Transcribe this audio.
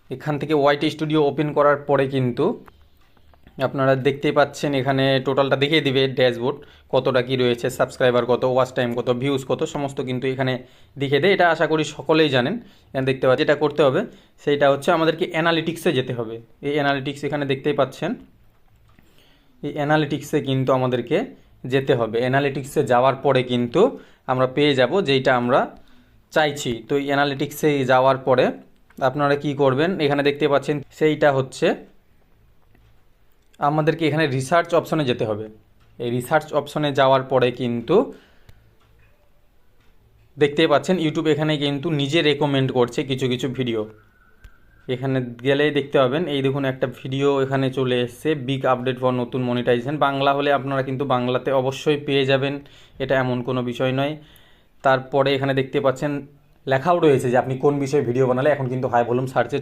এখান থেকে YT studio open করার পরে কিন্তু আপনারা দেখতেই পাচ্ছেন এখানে টোটালটা দেখিয়ে দিবে ড্যাশবোর্ড, কতটা কি রয়েছে, সাবস্ক্রাইবার কত, ওয়াচ টাইম কত, ভিউজ কত, সমস্ত কিন্তু এখানে দেখিয়ে দেয়। এটা আশা করি সকলেই জানেন। এখানে দেখতে পাচ্ছি যেটা করতে হবে সেইটা হচ্ছে আমাদেরকে অ্যানালিটিক্সে যেতে হবে। এই অ্যানালিটিক্স এখানে দেখতেই পাচ্ছেন, এই অ্যানালিটিক্সে কিন্তু আমাদেরকে যেতে হবে। অ্যানালিটিক্সে যাওয়ার পরে কিন্তু আমরা পেয়ে যাব যেইটা আমরা চাইছি। তো এই অ্যানালিটিক্সে যাওয়ার পরে আপনারা কি করবেন, এখানে দেখতে পাচ্ছেন সেইটা হচ্ছে আমাদেরকে এখানে রিসার্চ অপশনে যেতে হবে। এই রিসার্চ অপশনে যাওয়ার পরে কিন্তু দেখতেই পাচ্ছেন ইউটিউব এখানে কিন্তু নিজে রেকমেন্ড করছে কিছু কিছু ভিডিও। এখানে গেলেই দেখতে পাবেন, এই দেখুন একটা ভিডিও এখানে চলে এসছে, বিগ আপডেট ফর নতুন মনিটাইজেশন। বাংলা হলে আপনারা কিন্তু বাংলাতে অবশ্যই পেয়ে যাবেন, এটা এমন কোনো বিষয় নয়। তারপরে এখানে দেখতে পাচ্ছেন লেখাও রয়েছে যে আপনি কোন বিষয়ে ভিডিও বানালে এখন কিন্তু হাই ভলিউম সার্চে